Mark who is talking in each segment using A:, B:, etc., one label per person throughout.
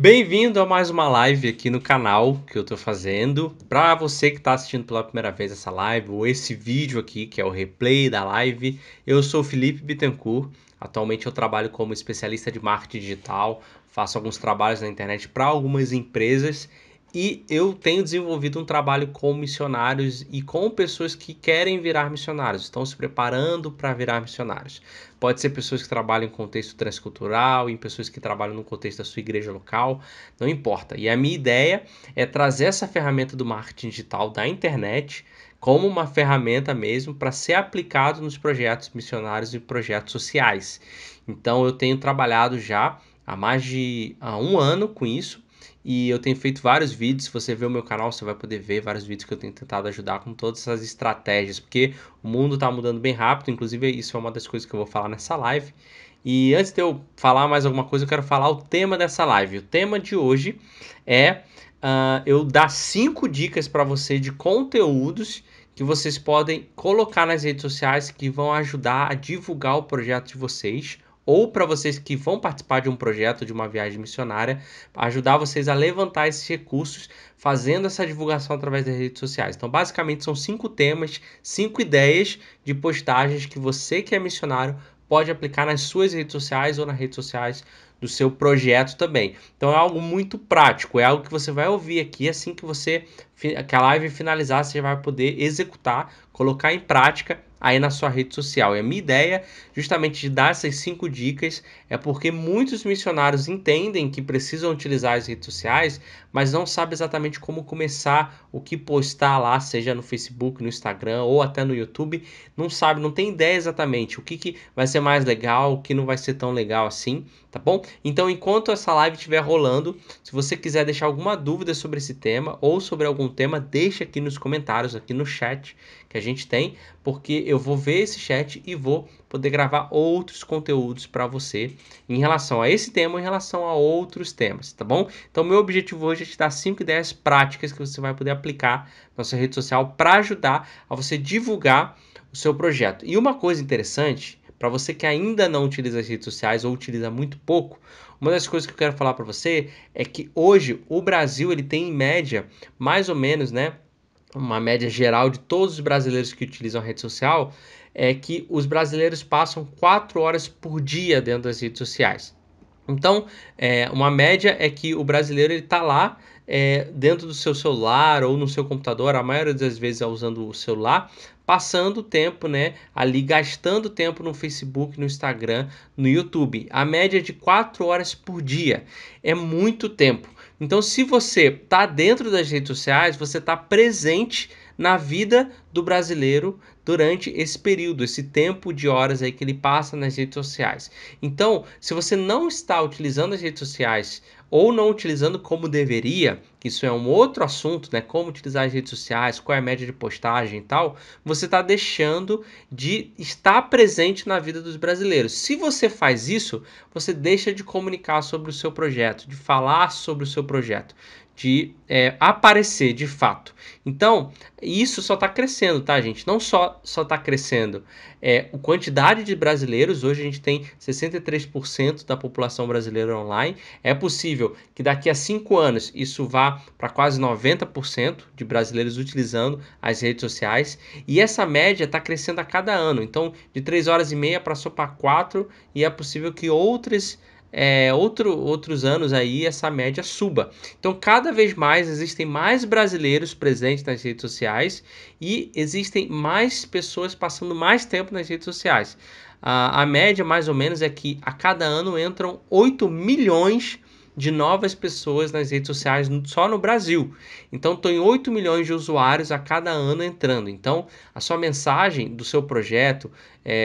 A: Bem-vindo a mais uma live aqui no canal que eu tô fazendo. Para você que está assistindo pela primeira vez essa live ou esse vídeo aqui, que é o replay da live, eu sou o Felipe Bittencourt. Atualmente eu trabalho como especialista de marketing digital, faço alguns trabalhos na internet para algumas empresas e eu tenho desenvolvido um trabalho com missionários e com pessoas que querem virar missionários, estão se preparando para virar missionários. Pode ser pessoas que trabalham em contexto transcultural, em pessoas que trabalham no contexto da sua igreja local, não importa. E a minha ideia é trazer essa ferramenta do marketing digital da internet como uma ferramenta mesmo para ser aplicado nos projetos missionários e projetos sociais. Então eu tenho trabalhado já há mais de um ano com isso. E eu tenho feito vários vídeos. Se você ver o meu canal, você vai poder ver vários vídeos que eu tenho tentado ajudar com todas essas estratégias, porque o mundo está mudando bem rápido. Inclusive, isso é uma das coisas que eu vou falar nessa live. E antes de eu falar mais alguma coisa, eu quero falar o tema dessa live. O tema de hoje é eu dar 5 dicas para você de conteúdos que vocês podem colocar nas redes sociais que vão ajudar a divulgar o projeto de vocês, ou para vocês que vão participar de um projeto, de uma viagem missionária, ajudar vocês a levantar esses recursos fazendo essa divulgação através das redes sociais. Então, basicamente, são 5 temas, 5 ideias de postagens que você que é missionário pode aplicar nas suas redes sociais ou nas redes sociais do seu projeto também. Então é algo muito prático, é algo que você vai ouvir aqui assim que a live finalizar, você já vai poder executar, colocar em prática aí na sua rede social. E a minha ideia, justamente de dar essas 5 dicas, é porque muitos missionários entendem que precisam utilizar as redes sociais, mas não sabem exatamente como começar, o que postar lá, seja no Facebook, no Instagram ou até no YouTube. Não sabe, não tem ideia exatamente o que vai ser mais legal, o que não vai ser tão legal assim, tá bom? Então, enquanto essa live estiver rolando, se você quiser deixar alguma dúvida sobre esse tema ou sobre algum tema, deixa aqui nos comentários, aqui no chat que a gente tem, porque eu vou ver esse chat e vou poder gravar outros conteúdos para você em relação a esse tema ou em relação a outros temas, tá bom? Então, meu objetivo hoje é te dar 5 ideias práticas que você vai poder aplicar na sua rede social para ajudar a você divulgar o seu projeto. E uma coisa interessante, para você que ainda não utiliza as redes sociais ou utiliza muito pouco, uma das coisas que eu quero falar para você é que hoje o Brasil ele tem em média mais ou menos, né, uma média geral de todos os brasileiros que utilizam a rede social, é que os brasileiros passam 4 horas por dia dentro das redes sociais. Então, uma média é que o brasileiro está lá dentro do seu celular ou no seu computador, a maioria das vezes é usando o celular, passando tempo, né, ali gastando tempo no Facebook, no Instagram, no YouTube. A média é de 4 horas por dia. É muito tempo. Então, se você está dentro das redes sociais, você está presente na vida do brasileiro durante esse período, esse tempo de horas aí que ele passa nas redes sociais. Então, se você não está utilizando as redes sociais ou não utilizando como deveria, que isso é um outro assunto, né? Como utilizar as redes sociais, qual é a média de postagem e tal, você está deixando de estar presente na vida dos brasileiros. Se você faz isso, você deixa de comunicar sobre o seu projeto, de falar sobre o seu projeto, de aparecer de fato. Então, isso só está crescendo, tá, gente? Não só está crescendo a quantidade de brasileiros. Hoje a gente tem 63% da população brasileira online. É possível que daqui a 5 anos isso vá para quase 90% de brasileiros utilizando as redes sociais. E essa média está crescendo a cada ano. Então, de 3 horas e meia passou para 4 e é possível que outros anos aí essa média suba. Então, cada vez mais existem mais brasileiros presentes nas redes sociais e existem mais pessoas passando mais tempo nas redes sociais. A média, mais ou menos, é que a cada ano entram 8 milhões de novas pessoas nas redes sociais só no Brasil. Então, tem 8 milhões de usuários a cada ano entrando. Então, a sua mensagem do seu projeto,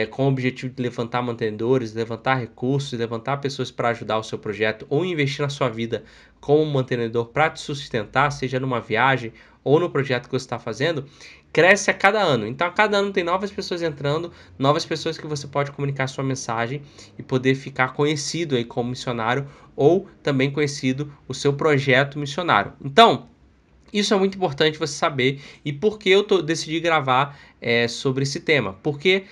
A: com o objetivo de levantar mantenedores, levantar recursos, levantar pessoas para ajudar o seu projeto ou investir na sua vida como mantenedor para te sustentar, seja numa viagem ou no projeto que você está fazendo, cresce a cada ano. Então, a cada ano tem novas pessoas entrando, novas pessoas que você pode comunicar sua mensagem e poder ficar conhecido aí como missionário ou também conhecido o seu projeto missionário. Então, isso é muito importante você saber. E por que eu decidi gravar sobre esse tema? Porque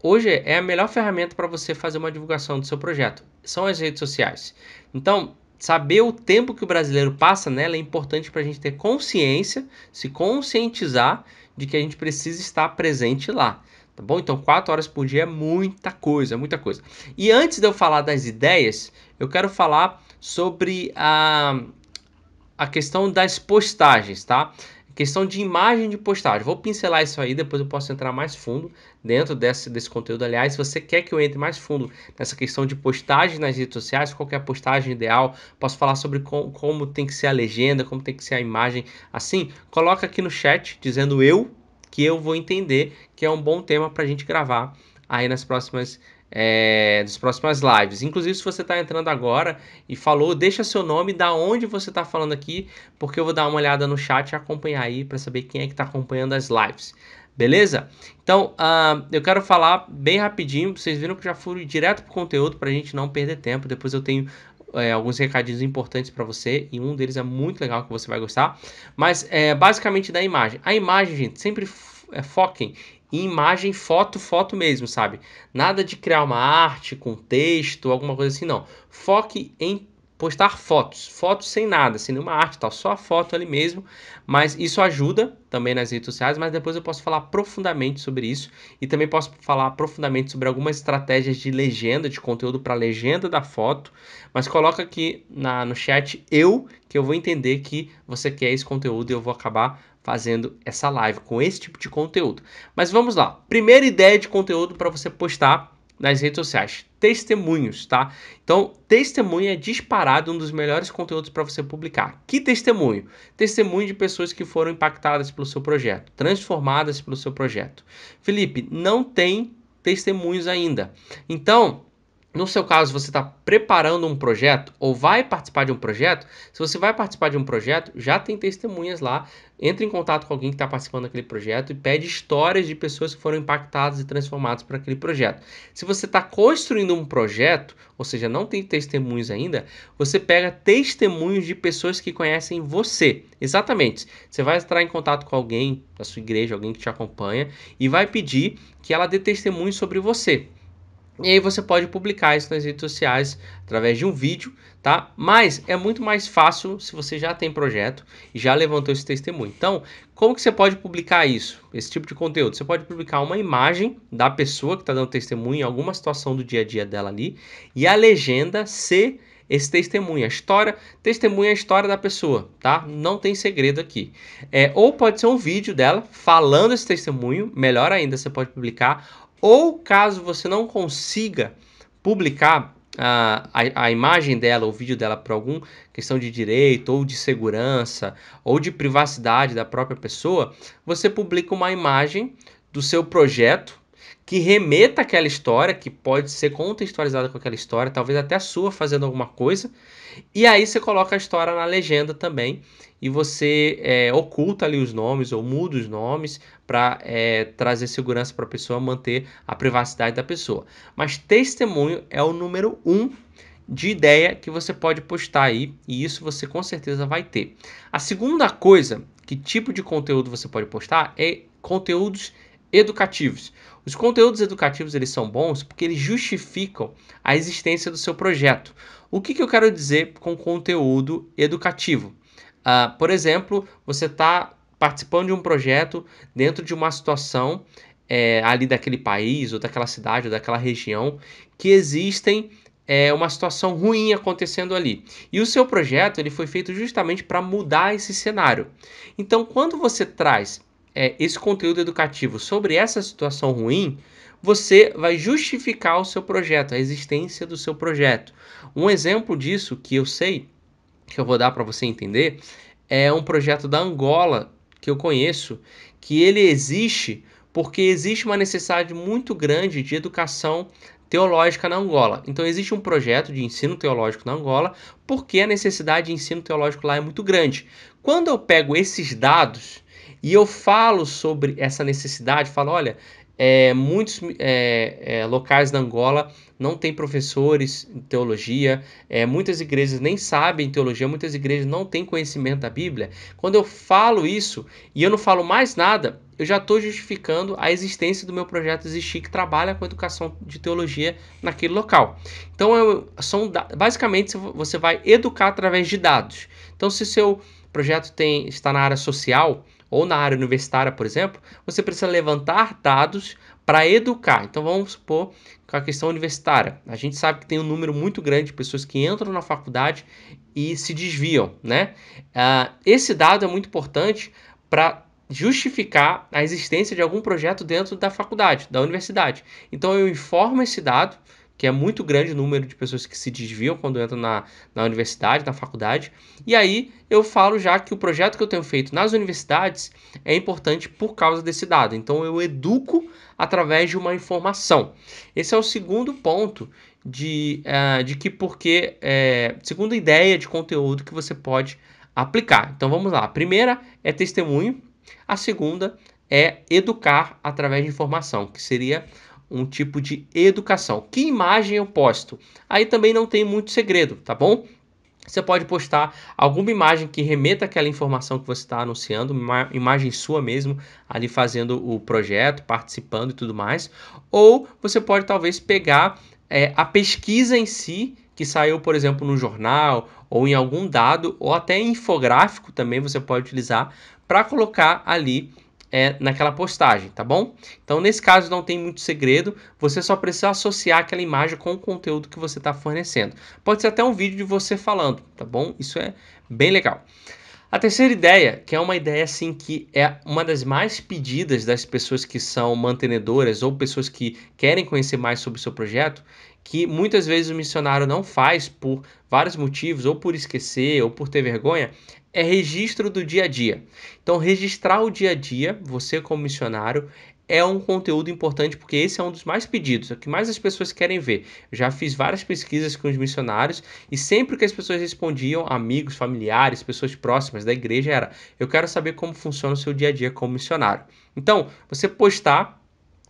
A: hoje é a melhor ferramenta para você fazer uma divulgação do seu projeto. São as redes sociais. Então, saber o tempo que o brasileiro passa nela é importante para a gente ter consciência, se conscientizar de que a gente precisa estar presente lá. Tá bom? Então, 4 horas por dia é muita coisa, muita coisa. E antes de eu falar das ideias, eu quero falar sobre a questão das postagens, tá? Questão de imagem de postagem. Vou pincelar isso aí, depois eu posso entrar mais fundo dentro desse conteúdo. Aliás, se você quer que eu entre mais fundo nessa questão de postagem nas redes sociais, qual que é a postagem ideal, posso falar sobre como tem que ser a legenda, como tem que ser a imagem, assim, coloca aqui no chat dizendo que eu vou entender que é um bom tema para a gente gravar aí nas próximas lives. Inclusive, se você está entrando agora e falou, deixa seu nome, da onde você está falando aqui, porque eu vou dar uma olhada no chat e acompanhar aí para saber quem é que está acompanhando as lives. Beleza? Então, eu quero falar bem rapidinho. Vocês viram que eu já fui direto para o conteúdo para a gente não perder tempo. Depois eu tenho alguns recadinhos importantes para você e um deles é muito legal que você vai gostar. Mas basicamente da imagem. A imagem, gente, sempre foquem em imagem, foto mesmo, sabe? Nada de criar uma arte com texto, alguma coisa assim, não. Foque em postar fotos sem nada, sem nenhuma arte, tal, só a foto ali mesmo. Mas isso ajuda também nas redes sociais, mas depois eu posso falar profundamente sobre isso e também posso falar profundamente sobre algumas estratégias de legenda, de conteúdo para legenda da foto. Mas coloca aqui no chat que eu vou entender que você quer esse conteúdo e eu vou acabar fazendo essa live com esse tipo de conteúdo. Mas vamos lá. Primeira ideia de conteúdo para você postar nas redes sociais. Testemunhos, tá? Então, testemunho é disparado um dos melhores conteúdos para você publicar. Que testemunho? Testemunho de pessoas que foram impactadas pelo seu projeto, transformadas pelo seu projeto. Felipe, não tem testemunhos ainda. Então, no seu caso, você está preparando um projeto ou vai participar de um projeto. Se você vai participar de um projeto, já tem testemunhas lá. Entre em contato com alguém que está participando daquele projeto e pede histórias de pessoas que foram impactadas e transformadas por aquele projeto. Se você está construindo um projeto, ou seja, não tem testemunhos ainda, você pega testemunhos de pessoas que conhecem você. Exatamente. Você vai entrar em contato com alguém da sua igreja, alguém que te acompanha, e vai pedir que ela dê testemunho sobre você. E aí você pode publicar isso nas redes sociais através de um vídeo, tá? Mas é muito mais fácil se você já tem projeto e já levantou esse testemunho. Então, como que você pode publicar isso? Esse tipo de conteúdo? Você pode publicar uma imagem da pessoa que está dando testemunho em alguma situação do dia a dia dela ali e a legenda ser esse testemunho. Testemunha é a história da pessoa, tá? Não tem segredo aqui. Ou pode ser um vídeo dela falando esse testemunho, melhor ainda, você pode publicar. Ou caso você não consiga publicar a imagem dela, o vídeo dela por alguma questão de direito, ou de segurança, ou de privacidade da própria pessoa, você publica uma imagem do seu projeto que remeta àquela história, que pode ser contextualizada com aquela história, talvez até a sua fazendo alguma coisa, e aí você coloca a história na legenda também, e você oculta ali os nomes ou muda os nomes para trazer segurança para a pessoa, manter a privacidade da pessoa. Mas testemunho é o número 1 de ideia que você pode postar aí, e isso você com certeza vai ter. A segunda coisa, que tipo de conteúdo você pode postar, é conteúdos educativos. Os conteúdos educativos eles são bons porque eles justificam a existência do seu projeto. O que eu quero dizer com conteúdo educativo? Por exemplo, você está participando de um projeto dentro de uma situação ali daquele país, ou daquela cidade, ou daquela região, que existem uma situação ruim acontecendo ali. E o seu projeto ele foi feito justamente para mudar esse cenário. Então, quando você traz esse conteúdo educativo sobre essa situação ruim, você vai justificar o seu projeto, a existência do seu projeto. Um exemplo disso que eu sei, que eu vou dar para você entender, é um projeto da Angola que eu conheço, que ele existe porque existe uma necessidade muito grande de educação teológica na Angola. Então existe um projeto de ensino teológico na Angola porque a necessidade de ensino teológico lá é muito grande. Quando eu pego esses dados e eu falo sobre essa necessidade, falo, olha, Muitos locais da Angola não têm professores em teologia, muitas igrejas nem sabem teologia, muitas igrejas não têm conhecimento da Bíblia. Quando eu falo isso e eu não falo mais nada, eu já estou justificando a existência do meu projeto Existir, que trabalha com educação de teologia naquele local. Então, basicamente, você vai educar através de dados. Então, se seu projeto está na área social ou na área universitária, por exemplo, você precisa levantar dados para educar. Então vamos supor com a questão universitária. A gente sabe que tem um número muito grande de pessoas que entram na faculdade e se desviam, né? Esse dado é muito importante para justificar a existência de algum projeto dentro da faculdade, da universidade. Então eu informo esse dado, que é muito grande o número de pessoas que se desviam quando entram na universidade, na faculdade, e aí eu falo já que o projeto que eu tenho feito nas universidades é importante por causa desse dado. Então eu educo através de uma informação. Esse é o segundo ponto segunda ideia de conteúdo que você pode aplicar. Então vamos lá. A primeira é testemunho, a segunda é educar através de informação, que seria um tipo de educação. Que imagem eu posto? Aí também não tem muito segredo, tá bom? Você pode postar alguma imagem que remeta àquela informação que você está anunciando, uma imagem sua mesmo, ali fazendo o projeto, participando e tudo mais. Ou você pode talvez pegar a pesquisa em si, que saiu, por exemplo, no jornal, ou em algum dado, ou até infográfico também você pode utilizar para colocar ali naquela postagem, tá bom? Então, nesse caso, não tem muito segredo, você só precisa associar aquela imagem com o conteúdo que você está fornecendo. Pode ser até um vídeo de você falando, tá bom? Isso é bem legal. A terceira ideia, que é uma ideia assim que é uma das mais pedidas das pessoas que são mantenedoras ou pessoas que querem conhecer mais sobre o seu projeto, que muitas vezes o missionário não faz por vários motivos, ou por esquecer, ou por ter vergonha, é registro do dia a dia. Então, registrar o dia a dia, você como missionário, é um conteúdo importante porque esse é um dos mais pedidos, é o que mais as pessoas querem ver. Eu já fiz várias pesquisas com os missionários e sempre que as pessoas respondiam, amigos, familiares, pessoas próximas da igreja, era: eu quero saber como funciona o seu dia a dia como missionário. Então, você postar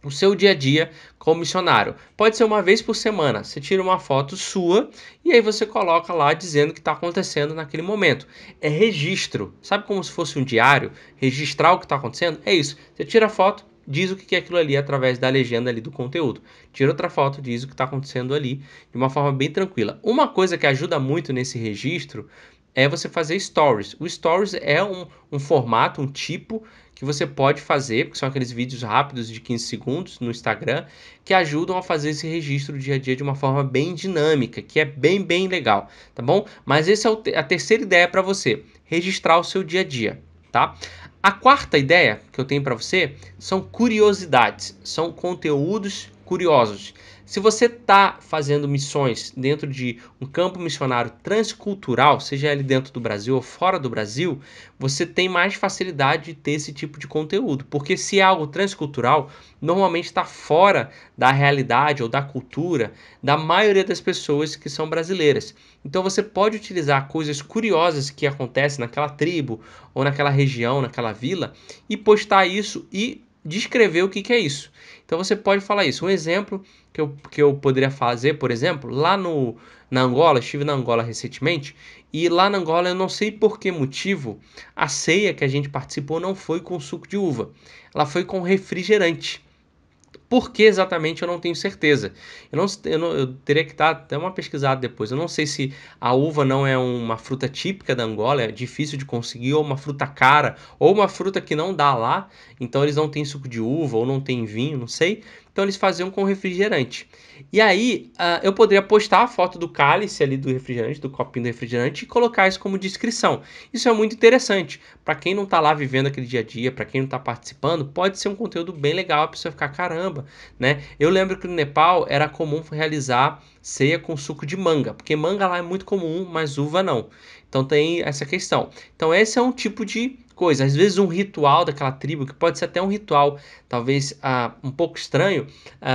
A: o seu dia a dia como missionário. Pode ser uma vez por semana. Você tira uma foto sua e aí você coloca lá dizendo o que está acontecendo naquele momento. É registro. Sabe como se fosse um diário? Registrar o que está acontecendo? É isso. Você tira a foto, diz o que é aquilo ali através da legenda ali do conteúdo. Tira outra foto, diz o que está acontecendo ali de uma forma bem tranquila. Uma coisa que ajuda muito nesse registro é você fazer stories. O stories é um formato, um tipo que você pode fazer, porque são aqueles vídeos rápidos de 15 segundos no Instagram, que ajudam a fazer esse registro do dia a dia de uma forma bem dinâmica, que é bem legal, tá bom? Mas essa é a terceira ideia para você, registrar o seu dia a dia, tá? A quarta ideia que eu tenho para você são curiosidades, são conteúdos curiosos. Se você está fazendo missões dentro de um campo missionário transcultural, seja ele dentro do Brasil ou fora do Brasil, você tem mais facilidade de ter esse tipo de conteúdo. Porque se é algo transcultural, normalmente está fora da realidade ou da cultura da maioria das pessoas que são brasileiras. Então você pode utilizar coisas curiosas que acontecem naquela tribo ou naquela região, naquela vila, e postar isso e descrever o que é isso. Então você pode falar isso. Um exemplo que eu poderia fazer, por exemplo, na Angola, estive na Angola recentemente, e lá na Angola eu não sei por que motivo a ceia que a gente participou não foi com suco de uva, ela foi com refrigerante. Por que exatamente eu não tenho certeza. Eu teria que estar até uma pesquisada depois. Eu não sei se a uva não é uma fruta típica da Angola, é difícil de conseguir, ou uma fruta cara, ou uma fruta que não dá lá, então eles não têm suco de uva, ou não tem vinho, não sei. Então eles faziam com refrigerante. E aí eu poderia postar a foto do cálice ali do refrigerante, do copinho do refrigerante, e colocar isso como descrição. Isso é muito interessante. Para quem não está lá vivendo aquele dia a dia, para quem não está participando, pode ser um conteúdo bem legal, a pessoa ficar: caramba, né? Eu lembro que no Nepal era comum realizar ceia com suco de manga, porque manga lá é muito comum, mas uva não. Então tem essa questão. Então esse é um tipo de coisa. Às vezes um ritual daquela tribo, que pode ser até um ritual talvez um pouco estranho,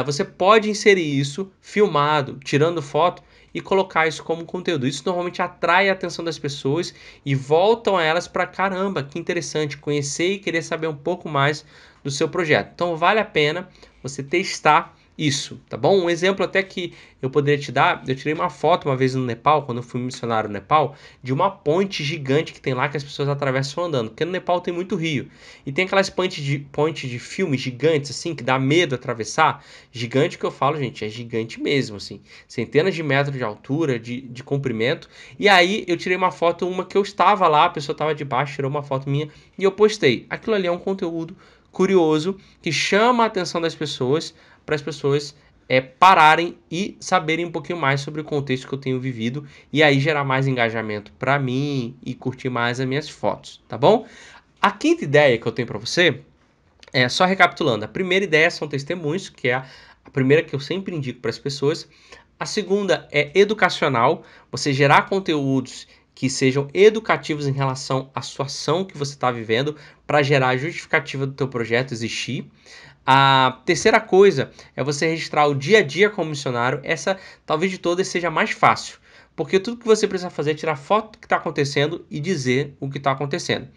A: você pode inserir isso filmado, tirando foto, e colocar isso como conteúdo. Isso normalmente atrai a atenção das pessoas e voltam a elas para: caramba, que interessante, conhecer e querer saber um pouco mais do seu projeto. Então vale a pena você testar isso, tá bom? Um exemplo até que eu poderia te dar, eu tirei uma foto uma vez no Nepal, quando eu fui missionário no Nepal, de uma ponte gigante que tem lá que as pessoas atravessam andando, porque no Nepal tem muito rio, e tem aquelas pontes de filme gigantes, assim, que dá medo atravessar, gigante que eu falo, gente, é gigante mesmo, assim, centenas de metros de altura, de comprimento, e aí eu tirei uma foto, uma que eu estava lá, a pessoa estava de baixo, tirou uma foto minha, e eu postei. Aquilo ali é um conteúdo curioso, que chama a atenção das pessoas, para as pessoas pararem e saberem um pouquinho mais sobre o contexto que eu tenho vivido e aí gerar mais engajamento para mim e curtir mais as minhas fotos, tá bom? A quinta ideia que eu tenho para você é só recapitulando. A primeira ideia são testemunhos, que é a primeira que eu sempre indico para as pessoas. A segunda é educacional, você gerar conteúdos que sejam educativos em relação à sua ação que você está vivendo para gerar a justificativa do teu projeto existir. A terceira coisa é você registrar o dia a dia como missionário. Essa, talvez de todas, seja mais fácil, porque tudo que você precisa fazer é tirar foto do que está acontecendo e dizer o que está acontecendo.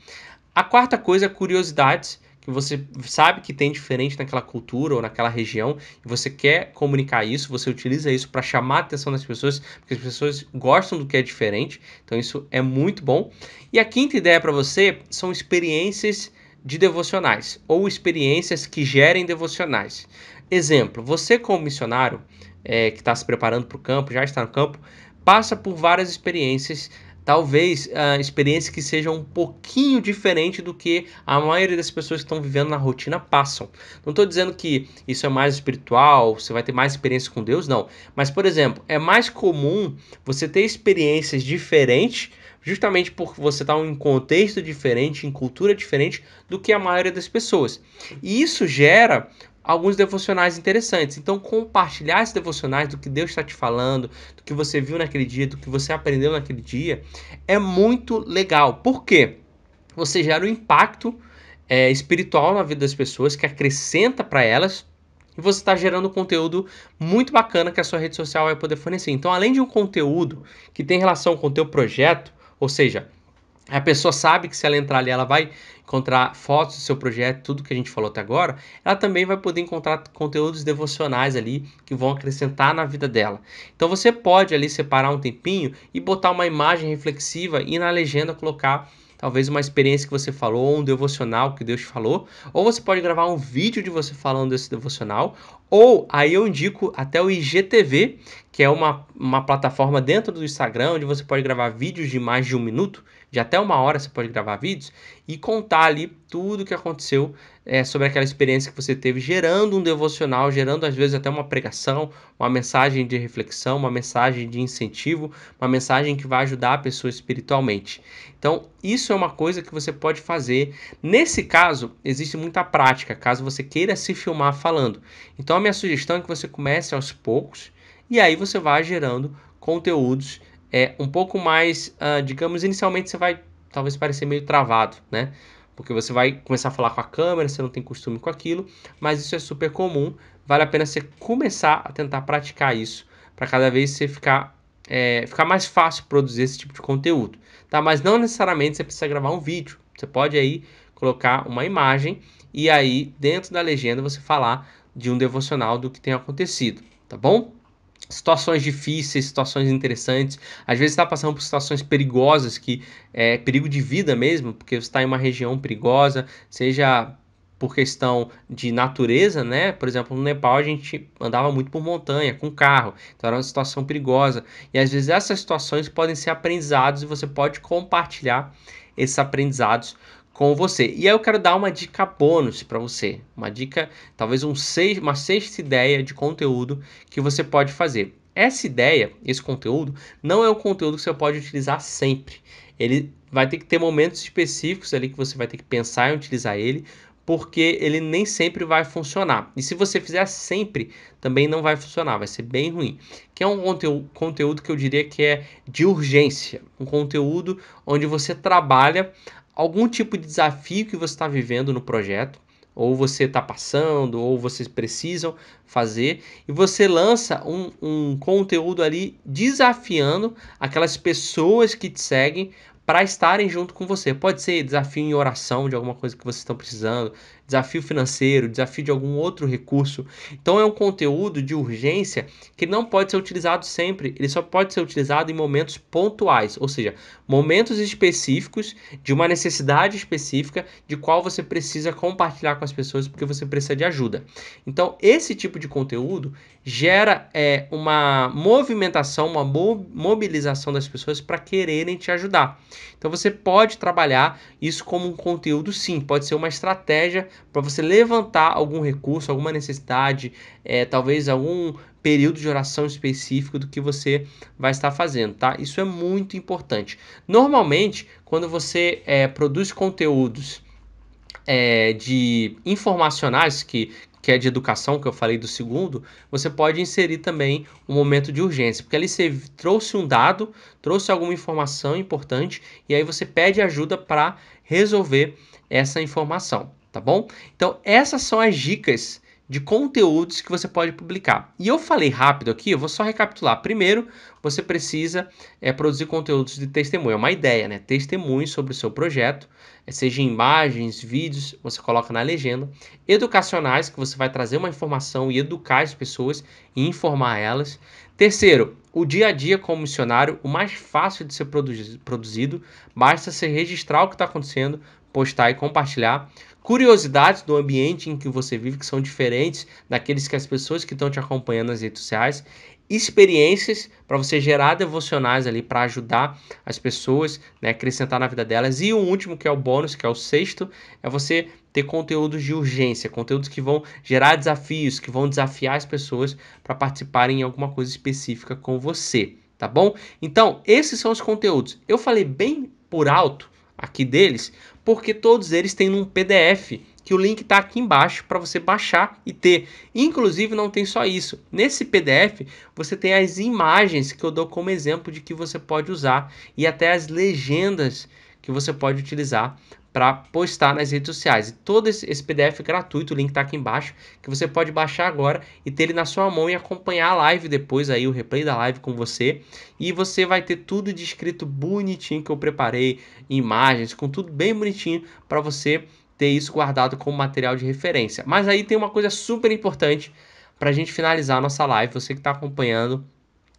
A: A quarta coisa é curiosidades, que você sabe que tem diferente naquela cultura ou naquela região, e você quer comunicar isso, você utiliza isso para chamar a atenção das pessoas, porque as pessoas gostam do que é diferente, então isso é muito bom. E a quinta ideia para você são experiências de devocionais, ou experiências que gerem devocionais. Exemplo, você como missionário, que está se preparando para o campo, já está no campo, passa por várias experiências, talvez experiências que sejam um pouquinho diferente do que a maioria das pessoas que estão vivendo na rotina passam. Não estou dizendo que isso é mais espiritual, você vai ter mais experiência com Deus, não. Mas, por exemplo, é mais comum você ter experiências diferentes justamente por você estar em um contexto diferente, em cultura diferente do que a maioria das pessoas. E isso gera alguns devocionais interessantes. Então, compartilhar esses devocionais do que Deus está te falando, do que você viu naquele dia, do que você aprendeu naquele dia, é muito legal. Por quê? Você gera um impacto espiritual na vida das pessoas, que acrescenta para elas, e você está gerando conteúdo muito bacana que a sua rede social vai poder fornecer. Então, além de um conteúdo que tem relação com o teu projeto, ou seja, a pessoa sabe que se ela entrar ali, ela vai encontrar fotos do seu projeto, tudo que a gente falou até agora, ela também vai poder encontrar conteúdos devocionais ali que vão acrescentar na vida dela. Então você pode ali separar um tempinho e botar uma imagem reflexiva e na legenda colocar talvez uma experiência que você falou, ou um devocional que Deus te falou, ou você pode gravar um vídeo de você falando desse devocional, ou aí eu indico até o IGTV, que é uma plataforma dentro do Instagram, onde você pode gravar vídeos de mais de 1 minuto, de até 1 hora você pode gravar vídeos, e contar ali tudo o que aconteceu sobre aquela experiência que você teve, gerando um devocional, gerando às vezes até uma pregação, uma mensagem de reflexão, uma mensagem de incentivo, uma mensagem que vai ajudar a pessoa espiritualmente. Então, isso é uma coisa que você pode fazer. Nesse caso, existe muita prática, caso você queira se filmar falando. Então, a minha sugestão é que você comece aos poucos, e aí você vai gerando conteúdos um pouco mais, digamos, inicialmente você vai talvez parecer meio travado, né? Porque você vai começar a falar com a câmera, você não tem costume com aquilo, mas isso é super comum. Vale a pena você começar a tentar praticar isso, para cada vez você ficar mais fácil produzir esse tipo de conteúdo, tá? Mas não necessariamente você precisa gravar um vídeo. Você pode aí colocar uma imagem e aí dentro da legenda você falar de um devocional do que tem acontecido, tá bom? Situações difíceis, situações interessantes. Às vezes você está passando por situações perigosas, que é perigo de vida mesmo, porque você está em uma região perigosa, seja por questão de natureza, né? Por exemplo, no Nepal a gente andava muito por montanha, com carro, então era uma situação perigosa. E às vezes essas situações podem ser aprendizados e você pode compartilhar esses aprendizados com você. E aí eu quero dar uma dica bônus para você, uma dica, talvez uma sexta ideia de conteúdo que você pode fazer. Essa ideia, esse conteúdo, não é um conteúdo que você pode utilizar sempre. Ele vai ter que ter momentos específicos ali que você vai ter que pensar em utilizar ele, porque ele nem sempre vai funcionar. E se você fizer sempre, também não vai funcionar, vai ser bem ruim. Que é um conteúdo que eu diria que é de urgência, um conteúdo onde você trabalha algum tipo de desafio que você está vivendo no projeto, ou você está passando, ou vocês precisam fazer, e você lança um conteúdo ali desafiando aquelas pessoas que te seguem para estarem junto com você. Pode ser desafio em oração de alguma coisa que vocês estão precisando, desafio financeiro, desafio de algum outro recurso. Então é um conteúdo de urgência que não pode ser utilizado sempre, ele só pode ser utilizado em momentos pontuais, ou seja, momentos específicos de uma necessidade específica de qual você precisa compartilhar com as pessoas porque você precisa de ajuda. Então esse tipo de conteúdo gera uma movimentação, uma mobilização das pessoas para quererem te ajudar. Então você pode trabalhar isso como um conteúdo, sim, pode ser uma estratégia para você levantar algum recurso, alguma necessidade, talvez algum período de oração específico do que você vai estar fazendo, tá? Isso é muito importante. Normalmente, quando você produz conteúdos de informacionais, que é de educação, que eu falei do segundo, você pode inserir também um momento de urgência, porque ali você trouxe um dado, trouxe alguma informação importante, e aí você pede ajuda para resolver essa informação, tá bom? Então, essas são as dicas de conteúdos que você pode publicar. E eu falei rápido aqui, eu vou só recapitular. Primeiro, você precisa produzir conteúdos de testemunho, é uma ideia, né? Testemunho sobre o seu projeto, seja imagens, vídeos, você coloca na legenda. Educacionais, que você vai trazer uma informação e educar as pessoas e informar elas. Terceiro, o dia a dia como missionário, o mais fácil de ser produzido, basta você registrar o que está acontecendo, postar e compartilhar. Curiosidades do ambiente em que você vive, que são diferentes daqueles que as pessoas que estão te acompanhando nas redes sociais. Experiências para você gerar devocionais ali para ajudar as pessoas, né, acrescentar na vida delas. E o último, que é o bônus, que é o sexto, é você ter conteúdos de urgência, conteúdos que vão gerar desafios, que vão desafiar as pessoas para participarem em alguma coisa específica com você, tá bom? Então, esses são os conteúdos. Eu falei bem por alto aqui deles, porque todos eles têm um PDF, que o link está aqui embaixo para você baixar e ter. Inclusive, não tem só isso. Nesse PDF, você tem as imagens que eu dou como exemplo de que você pode usar e até as legendas que você pode utilizar para postar nas redes sociais. E todo esse PDF é gratuito, o link está aqui embaixo, que você pode baixar agora e ter ele na sua mão e acompanhar a live depois, aí o replay da live com você. E você vai ter tudo descrito bonitinho que eu preparei, imagens, com tudo bem bonitinho para você ter isso guardado como material de referência. Mas aí tem uma coisa super importante para a gente finalizar a nossa live. Você que está acompanhando,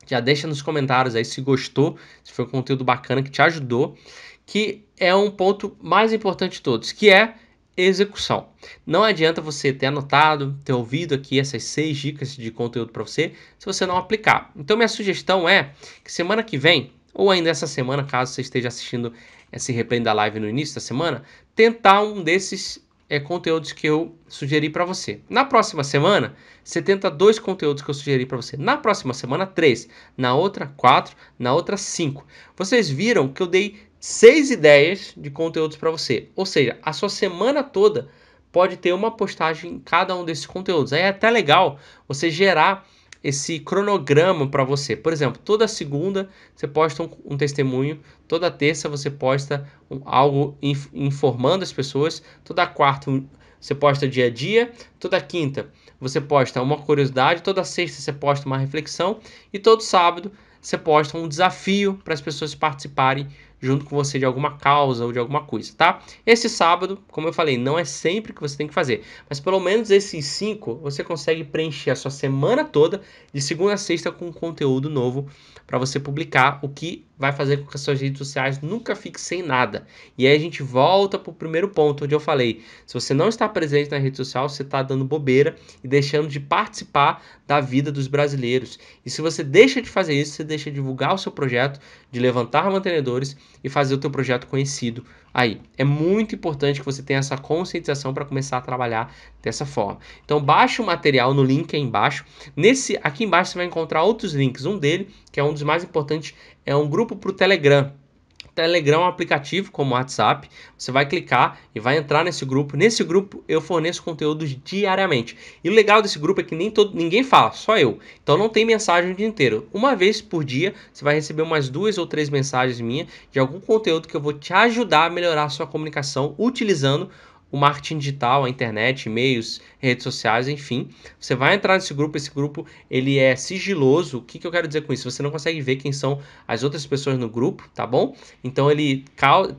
A: já deixa nos comentários aí se gostou, se foi um conteúdo bacana que te ajudou, que é um ponto mais importante de todos, que é execução. Não adianta você ter anotado, ter ouvido aqui essas 6 dicas de conteúdo para você, se você não aplicar. Então minha sugestão é que semana que vem, ou ainda essa semana, caso você esteja assistindo esse replay da live no início da semana, tentar um desses conteúdos que eu sugeri para você. Na próxima semana, você tenta 2 conteúdos que eu sugeri para você. Na próxima semana, 3. Na outra, 4. Na outra, 5. Vocês viram que eu dei 6 ideias de conteúdos para você. Ou seja, a sua semana toda pode ter uma postagem em cada um desses conteúdos. Aí é até legal você gerar esse cronograma para você. Por exemplo, toda segunda você posta um testemunho, toda terça você posta algo informando as pessoas, toda quarta você posta dia a dia, toda quinta você posta uma curiosidade, toda sexta você posta uma reflexão e todo sábado você posta um desafio para as pessoas participarem junto com você de alguma causa ou de alguma coisa, tá? Esse sábado, como eu falei, não é sempre que você tem que fazer, mas pelo menos esses 5 você consegue preencher a sua semana toda, de segunda a sexta, com conteúdo novo para você publicar, o que vai fazer com que as suas redes sociais nunca fiquem sem nada. E aí a gente volta para o primeiro ponto, onde eu falei, se você não está presente na rede social, você está dando bobeira e deixando de participar da vida dos brasileiros. E se você deixa de fazer isso, você deixa de divulgar o seu projeto, de levantar mantenedores e fazer o teu projeto conhecido aí. É muito importante que você tenha essa conscientização para começar a trabalhar dessa forma. Então baixe o material no link aí embaixo. Aqui embaixo você vai encontrar outros links. Um dele, que é um dos mais importantes, é um grupo para o Telegram. Telegram é um aplicativo como o WhatsApp. Você vai clicar e vai entrar nesse grupo. Nesse grupo eu forneço conteúdos diariamente. E o legal desse grupo é que ninguém fala, só eu. Então não tem mensagem o dia inteiro. Uma vez por dia você vai receber umas 2 ou 3 mensagens minhas de algum conteúdo que eu vou te ajudar a melhorar a sua comunicação utilizando o marketing digital, a internet, e-mails, redes sociais, enfim. Você vai entrar nesse grupo, esse grupo ele é sigiloso. O que que eu quero dizer com isso? Você não consegue ver quem são as outras pessoas no grupo, tá bom? Então ele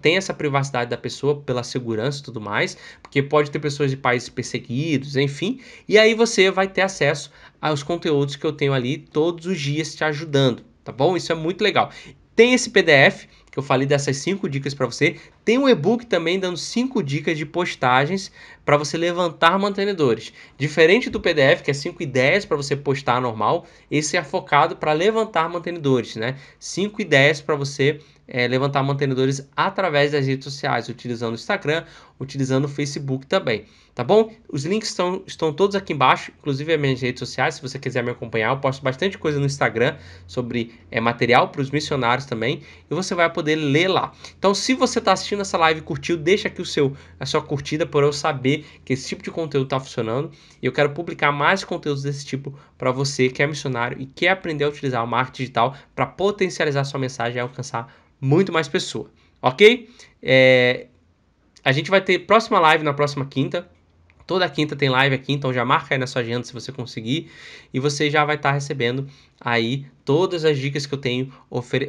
A: tem essa privacidade da pessoa pela segurança e tudo mais, porque pode ter pessoas de países perseguidos, enfim. E aí você vai ter acesso aos conteúdos que eu tenho ali todos os dias te ajudando, tá bom? Isso é muito legal. Tem esse PDF que eu falei dessas 5 dicas para você. Tem um e-book também dando 5 dicas de postagens para você levantar mantenedores. Diferente do PDF, que é 5 ideias para você postar normal, esse é focado para levantar mantenedores, né? 5 ideias para você levantar mantenedores através das redes sociais, utilizando o Instagram, utilizando o Facebook também, tá bom? Os links estão todos aqui embaixo, inclusive as minhas redes sociais, se você quiser me acompanhar, eu posto bastante coisa no Instagram sobre material para os missionários também, e você vai poder ler lá. Então, se você está assistindo essa live e curtiu, deixa aqui a sua curtida para eu saber que esse tipo de conteúdo está funcionando, e eu quero publicar mais conteúdos desse tipo para você que é missionário e quer aprender a utilizar o marketing digital para potencializar sua mensagem e alcançar muito mais pessoas, ok? A gente vai ter próxima live na próxima quinta. Toda quinta tem live aqui, então já marca aí na sua agenda se você conseguir. E você já vai estar recebendo aí todas as dicas que eu tenho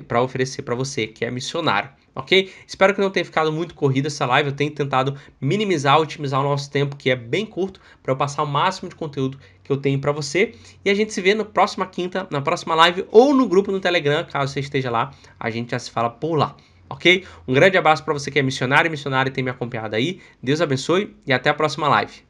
A: para oferecer para você, que é missionário, ok? Espero que não tenha ficado muito corrida essa live. Eu tenho tentado minimizar, otimizar o nosso tempo, que é bem curto, para eu passar o máximo de conteúdo que eu tenho para você. E a gente se vê na próxima quinta, na próxima live ou no grupo no Telegram, caso você esteja lá. A gente já se fala por lá. Ok? Um grande abraço para você que é missionário e missionária e tem me acompanhado aí. Deus abençoe e até a próxima live.